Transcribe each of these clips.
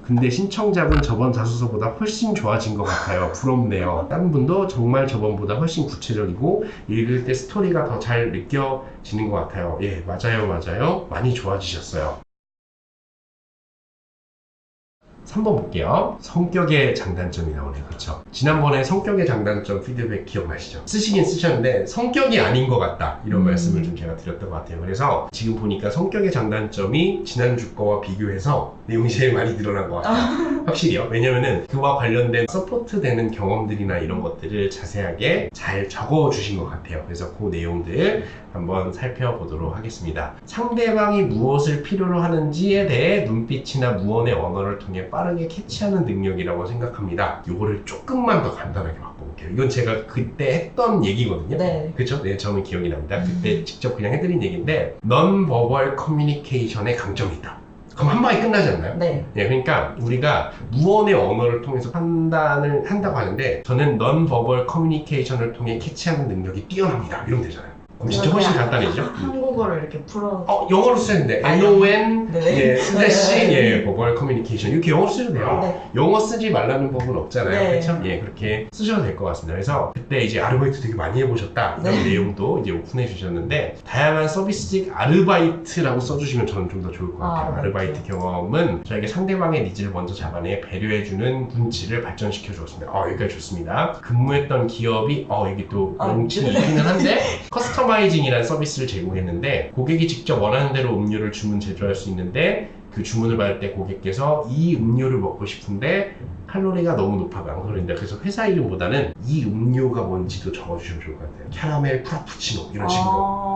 근데 신청자분 저번 자소서보다 훨씬 좋아진 것 같아요. 부럽네요. 다른 분도 정말 저번보다 훨씬 구체적이고 읽을 때 스토리가 더 잘 느껴지는 것 같아요. 예, 맞아요. 많이 좋아지셨어요. 3번 볼게요. 성격의 장단점이 나오네요. 그렇죠? 지난번에 성격의 장단점 피드백 기억나시죠? 쓰시긴 쓰셨는데 성격이 아닌 것 같다 이런 말씀을 좀 제가 드렸던 것 같아요. 그래서 지금 보니까 성격의 장단점이 지난주 거와 비교해서 내용이 제일 많이 늘어난 것 같아요. 확실히요. 왜냐면은 그와 관련된 서포트 되는 경험들이나 이런 것들을 자세하게 잘 적어 주신 것 같아요. 그래서 그 내용들 한번 살펴보도록 하겠습니다. 상대방이 무엇을 필요로 하는지에 대해 눈빛이나 무언의 언어를 통해 빠르게 캐치하는 능력이라고 생각합니다. 이거를 조금만 더 간단하게 바꿔볼게요. 이건 제가 그때 했던 얘기거든요. 네. 그쵸? 네, 저는 기억이 납니다. 그때 직접 그냥 해드린 얘기인데 non-verbal communication의 강점이 있다. 그럼 한 방에 끝나지 않나요? 네. 네, 그러니까 우리가 무언의 언어를 통해서 판단을 한다고 하는데 저는 non-verbal communication을 통해 캐치하는 능력이 뛰어납니다. 이러면 되잖아요. 그럼 진짜 훨씬 간단해지죠? 한국어를 이렇게 풀어. 영어로 쓰는데 아, NON 네. 예, 슬래시 verbal communication 이렇게 영어로 쓰셔도 돼요. 네. 영어 쓰지 말라는 법은 없잖아요. 네. 그렇죠? 예, 그렇게 쓰셔도 될 것 같습니다. 그래서 그때 이제 아르바이트 되게 많이 해보셨다 이런 네. 내용도 이제 오픈해 주셨는데 다양한 서비스직 아르바이트라고 써주시면 저는 좀 더 좋을 것 같아요. 아르바이트 경험은 저에게 상대방의 니즈를 먼저 잡아내 배려해주는 분치를 발전시켜 주었습니다. 여기까지 좋습니다. 근무했던 기업이 이게 또 명칭이 있기는 한데 커스터마이징이라는 서비스를 제공했는데 고객이 직접 원하는 대로 음료를 주문 제조할 수 있는데 그 주문을 받을 때 고객께서 이 음료를 먹고 싶은데 칼로리가 너무 높아가 안 그러는데 그래서 회사 이름보다는 이 음료가 뭔지도 적어주시면 좋을 것 같아요. 캐러멜 프라푸치노 이런 식으로.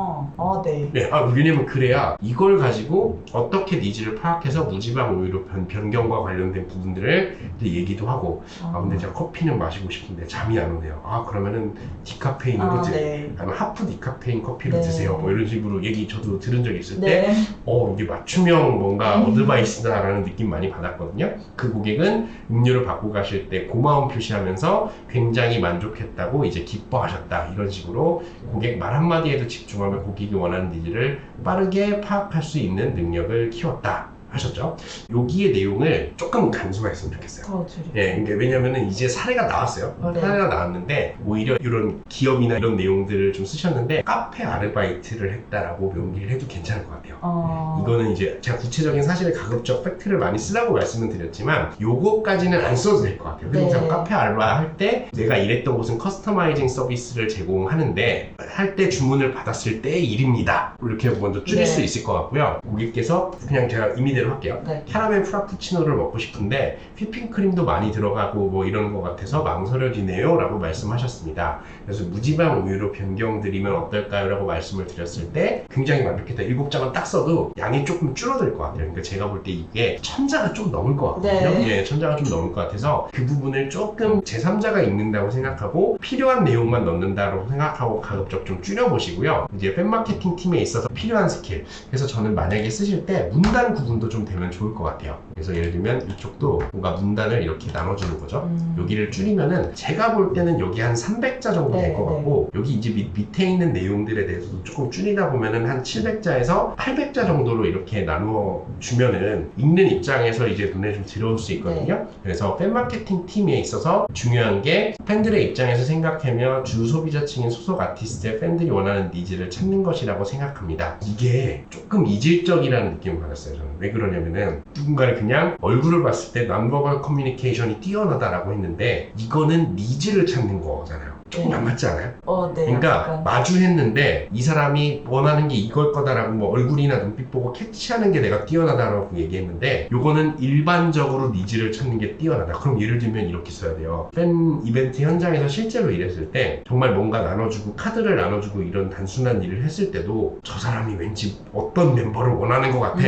네. 네, 왜냐면 그래야 이걸 가지고 어떻게 니즈를 파악해서 무지방 우유로 변경과 관련된 부분들을 이제 얘기도 하고 근데 제가 커피는 마시고 싶은데 잠이 안 오네요. 그러면은 디카페인으로 네. 아니면 하프 디카페인 커피를 네. 드세요. 뭐 이런 식으로 얘기 저도 들은 적이 있을 네. 때 이게 맞춤형 뭔가 어드바이스다라는 느낌 많이 받았거든요. 그 고객은 음료를 받고 가실 때 고마움 표시하면서 굉장히 만족했다고 이제 기뻐하셨다. 이런 식으로 고객 말 한마디에도 집중하며 고객이 원하는 니즈를 빠르게 파악할 수 있는 능력을 키웠다. 하셨죠? 여기의 내용을 조금 간소화했으면 좋겠어요. 예, 그러니까 왜냐면은 이제 사례가 나왔어요. 네. 사례가 나왔는데 오히려 이런 기업이나 이런 내용들을 좀 쓰셨는데 카페 아르바이트를 했다라고 명기를 해도 괜찮을 것 같아요. 이거는 이제 제가 구체적인 사실의 가급적 팩트를 많이 쓰라고 말씀을 드렸지만 요거까지는 안 써도 될 것 같아요. 그래서 네. 카페 알바 할 때 내가 일했던 곳은 커스터마이징 서비스를 제공하는데 할 때 주문을 받았을 때의 일입니다. 이렇게 먼저 줄일 네. 수 있을 것 같고요. 고객께서 그냥 제가 임의대로 할게요. 네. 캐러멜 프라푸치노를 먹고 싶은데 휘핑크림도 많이 들어가고 뭐 이런 것 같아서 망설여지네요 라고 말씀하셨습니다. 그래서 무지방 우유로 변경드리면 어떨까요? 라고 말씀을 드렸을 때 굉장히 만족했다. 7장은 딱 써도 양이 조금 줄어들 것 같아요. 그러니까 제가 볼 때 이게 천자가 좀 넘을 것 같거든요. 네. 예, 천자가 좀 넘을 것 같아서 그 부분을 조금 제3자가 읽는다고 생각하고 필요한 내용만 넣는다고 생각하고 가급적 좀 줄여보시고요. 이제 팬마케팅 팀에 있어서 필요한 스킬. 그래서 저는 만약에 쓰실 때 문단 구분도 좀 되면 좋을 것 같아요. 그래서 예를 들면 이쪽도 뭔가 문단을 이렇게 나눠주는 거죠. 여기를 줄이면은 제가 볼 때는 여기 한 300자 정도 될 것 같고 여기 이제 밑에 있는 내용들에 대해서도 조금 줄이다 보면은 한 700자에서 800자 정도로 이렇게 나누어 주면은 읽는 입장에서 이제 눈에 좀 들어올 수 있거든요. 그래서 팬마케팅 팀에 있어서 중요한 게 팬들의 입장에서 생각하며 주 소비자층인 소속 아티스트의 팬들이 원하는 니즈를 찾는 것이라고 생각합니다. 이게 조금 이질적이라는 느낌을 받았어요. 저는. 왜 그러냐면은 누군가를 그냥 얼굴을 봤을 때 non-verbal communication이 뛰어나다라고 했는데 이거는 니즈를 찾는 거잖아요. 조금 안 맞지 않아요? 네. 그러니까 약간. 마주했는데 이 사람이 원하는 게 이걸 거다라고 뭐 얼굴이나 눈빛 보고 캐치하는 게 내가 뛰어나다라고 얘기했는데 요거는 일반적으로 니즈를 찾는 게 뛰어나다. 그럼 예를 들면 이렇게 써야 돼요. 팬 이벤트 현장에서 실제로 일했을 때 정말 뭔가 나눠주고 카드를 나눠주고 이런 단순한 일을 했을 때도 저 사람이 왠지 어떤 멤버를 원하는 것 같아.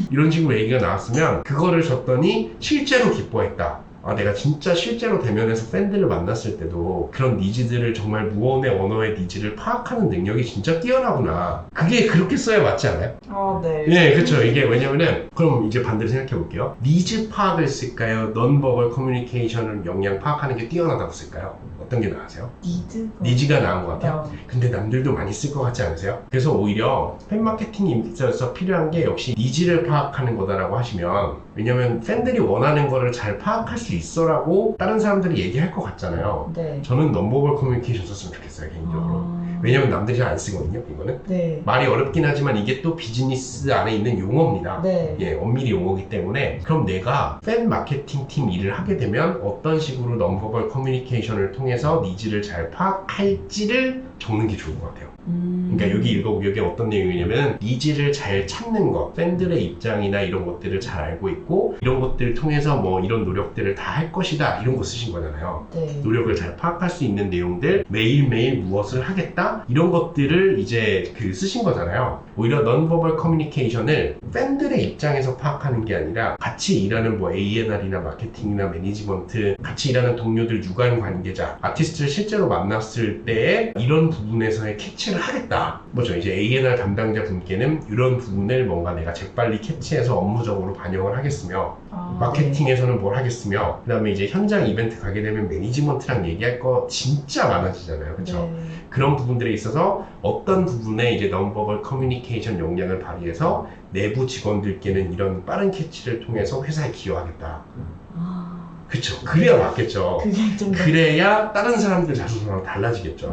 이런 식으로 얘기가 나왔으면 그거를 줬더니 실제로 기뻐했다. 내가 진짜 실제로 대면에서 팬들을 만났을 때도 그런 니즈들을 정말 무언의 언어의 니즈를 파악하는 능력이 진짜 뛰어나구나. 그게 그렇게 써야 맞지 않아요? 네. 네, 그렇죠. 이게 왜냐면은 그럼 이제 반대로 생각해 볼게요. 니즈 파악을 쓸까요? non-verbal communication을 역량 파악하는 게 뛰어나다고 쓸까요? 어떤 게 나으세요? 니즈가 나은 것 같아요. 근데 남들도 많이 쓸 것 같지 않으세요? 그래서 오히려 팬 마케팅에 있어서 필요한 게 역시 니즈를 파악하는 거다라고 하시면 왜냐면 팬들이 원하는 거를 잘 파악할 수 있어라고 다른 사람들이 얘기할 것 같잖아요. 네. 저는 넘버벌 커뮤니케이션 썼으면 좋겠어요, 개인적으로. 왜냐면 남들이 잘 안 쓰거든요, 이거는. 네. 말이 어렵긴 하지만 이게 또 비즈니스 안에 있는 용어입니다. 네. 예, 엄밀히 용어이기 때문에 그럼 내가 팬 마케팅 팀 일을 하게 되면 어떤 식으로 넘버벌 커뮤니케이션을 통해서 니즈를 잘 파악할지를 적는 게 좋을 것 같아요. 그러니까 여기 어떤 내용이냐면 니즈를 잘 찾는 것, 팬들의 입장이나 이런 것들을 잘 알고 있고 이런 것들을 통해서 뭐 이런 노력들을 다 할 것이다 이런 거 쓰신 거잖아요. 네. 노력을 잘 파악할 수 있는 내용들, 매일매일 무엇을 하겠다 이런 것들을 이제 쓰신 거잖아요. 오히려 non-verbal communication을 팬들의 입장에서 파악하는 게 아니라 같이 일하는 뭐 A&R이나 마케팅이나 매니지먼트, 같이 일하는 동료들, 유관 관계자, 아티스트를 실제로 만났을 때 이런 부분에서의 캐치를 하겠다. 뭐죠? 이제 A&R 담당자 분께는 이런 부분을 뭔가 내가 재빨리 캐치해서 업무적으로 반영을 하겠으며 마케팅에서는 뭘 하겠으며 그 다음에 이제 현장 이벤트 가게 되면 매니지먼트랑 얘기할 거 진짜 많아지잖아요. 그렇죠? 네. 그런 부분들에 있어서 어떤 부분에 이제 non-verbal communication 역량을 발휘해서 내부 직원들께는 이런 빠른 캐치를 통해서 회사에 기여하겠다. 그쵸? 그래야 맞겠죠. 그게 좀 그래야 다른 사람들 자소서랑 달라지겠죠.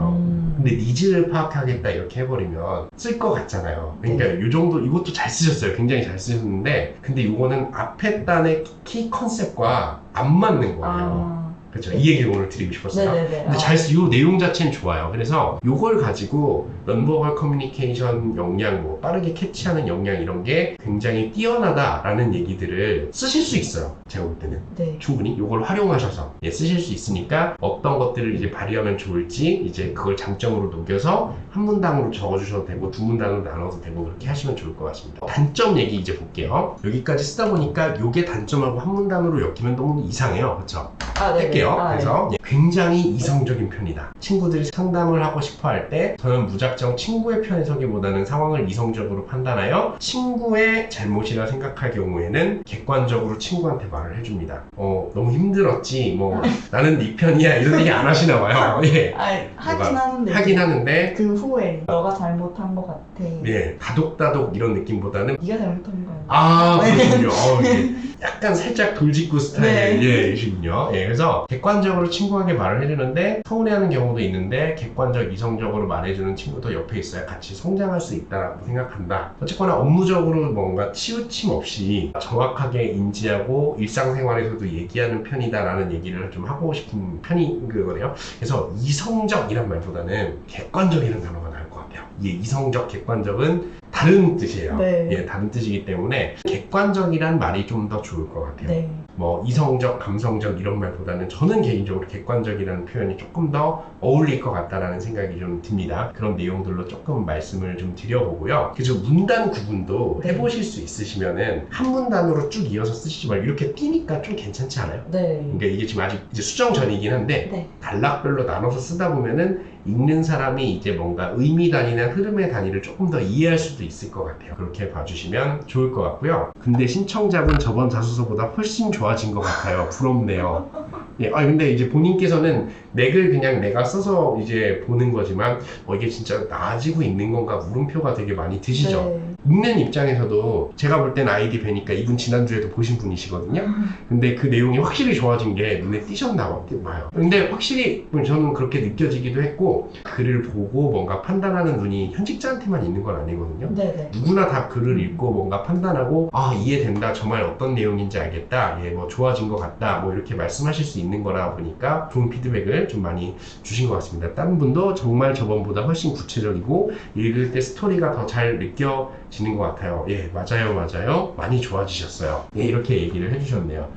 근데 니즈를 파악하겠다 이렇게 해버리면 쓸 것 같잖아요. 그러니까 네. 이 정도 이것도 잘 쓰셨어요. 굉장히 잘 쓰셨는데 근데 이거는 앞에 단의 키 컨셉과 안 맞는 거예요. 그렇죠. 이 얘기를 오늘 드리고 싶었어요. 네네네. 근데 이 내용 자체는 좋아요. 그래서 이걸 가지고 non-verbal communication 역량, 뭐 빠르게 캐치하는 역량 이런 게 굉장히 뛰어나다라는 얘기들을 쓰실 수 있어요. 제가 볼 때는. 네. 충분히 이걸 활용하셔서 쓰실 수 있으니까 어떤 것들을 이제 발휘하면 좋을지 이제 그걸 장점으로 녹여서 한 문단으로 적어주셔도 되고 두 문단으로 나눠도 되고 그렇게 하시면 좋을 것 같습니다. 단점 얘기 이제 볼게요. 여기까지 쓰다 보니까 이게 단점하고 한 문단으로 엮이면 너무 이상해요. 그렇죠? 뺄게요. 그래서 굉장히 이성적인 편이다. 친구들이 상담을 하고 싶어 할 때 저는 무작정 친구의 편에 서기보다는 상황을 이성적으로 판단하여 친구의 잘못이라 생각할 경우에는 객관적으로 친구한테 말을 해줍니다. 너무 힘들었지 뭐 나는 네 편이야 이런 얘기 안 하시나 봐요. 예. 하긴 하는데 그 후에 너가 잘못한 것 같아. 예, 다독다독 이런 느낌보다는 네가 잘못한 거야. 그렇군요. 예. 약간 살짝 돌직구 스타일이시군요. 예, 그래서 객관적으로 친구에게 말을 해주는데 서운해하는 경우도 있는데 객관적, 이성적으로 말해주는 친구도 옆에 있어야 같이 성장할 수 있다고 생각한다. 어쨌거나 업무적으로 뭔가 치우침 없이 정확하게 인지하고 일상생활에서도 얘기하는 편이다라는 얘기를 좀 하고 싶은 편인 거네요. 그래서 이성적이란 말보다는 객관적이라는 단어가 나올 것 같아요. 이 이성적, 객관적은 다른 뜻이에요. 네. 예, 다른 뜻이기 때문에 객관적이란 말이 좀 더 좋을 것 같아요. 네. 뭐 이성적, 감성적 이런 말보다는 저는 개인적으로 객관적이라는 표현이 조금 더 어울릴 것 같다라는 생각이 좀 듭니다. 그런 내용들로 조금 말씀을 좀 드려보고요. 그래서 문단 구분도 해보실 수 있으시면은 한 문단으로 쭉 이어서 쓰시지 말고 이렇게 띄니까 좀 괜찮지 않아요? 네. 그러니까 이게 지금 아직 이제 수정 전이긴 한데 네. 단락별로 나눠서 쓰다 보면은 읽는 사람이 이제 뭔가 의미 단위나 흐름의 단위를 조금 더 이해할 수도 있을 것 같아요. 그렇게 봐주시면 좋을 것 같고요. 근데 신청자분 저번 자소서보다 훨씬 좋아진 것 같아요. 부럽네요. 예, 근데 이제 본인께서는 맥을 그냥 내가 써서 이제 보는 거지만 이게 진짜 나아지고 있는 건가 물음표가 되게 많이 드시죠? 네. 읽는 입장에서도 제가 볼 땐 아이디 뵈니까 이분 지난주에도 보신 분이시거든요. 근데 그 내용이 확실히 좋아진 게 눈에 띄셨나 봐요. 근데 확실히 저는 그렇게 느껴지기도 했고 글을 보고 뭔가 판단하는 눈이 현직자한테만 있는 건 아니거든요. 네네. 누구나 다 글을 읽고 뭔가 판단하고 이해된다, 정말 어떤 내용인지 알겠다, 뭐 좋아진 것 같다 뭐 이렇게 말씀하실 수 있는 거라 보니까 좋은 피드백을 좀 많이 주신 것 같습니다. 다른 분도 정말 저번보다 훨씬 구체적이고 읽을 때 스토리가 더 잘 느껴지는 것 같아요. 예, 맞아요. 많이 좋아지셨어요. 예, 이렇게 얘기를 해주셨네요.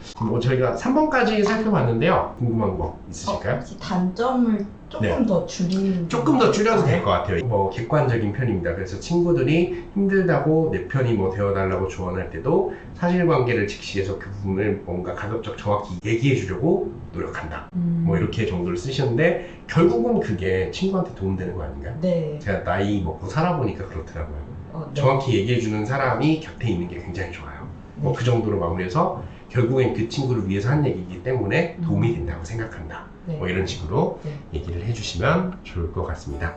저희가 3번까지 살펴봤는데요. 궁금한 거 있으실까요? 혹시 단점을 조금 더 줄이는 조금 더 줄여도 될 것 같아요. 객관적인 편입니다. 그래서 친구들이 힘들다고 내 편이 되어달라고 조언할 때도 사실관계를 직시해서 그 부분을 뭔가 가급적 정확히 얘기해 주려고 노력한다. 이렇게 정도를 쓰셨는데 결국은 그게 친구한테 도움되는 거 아닌가요? 네. 제가 나이 먹고 살아보니까 그렇더라고요. 네. 정확히 얘기해 주는 사람이 곁에 있는 게 굉장히 좋아요. 네. 그 정도로 마무리해서 결국엔 그 친구를 위해서 한 얘기이기 때문에 도움이 된다고 생각한다. 네. 이런 식으로 네. 얘기를 해주시면 좋을 것 같습니다.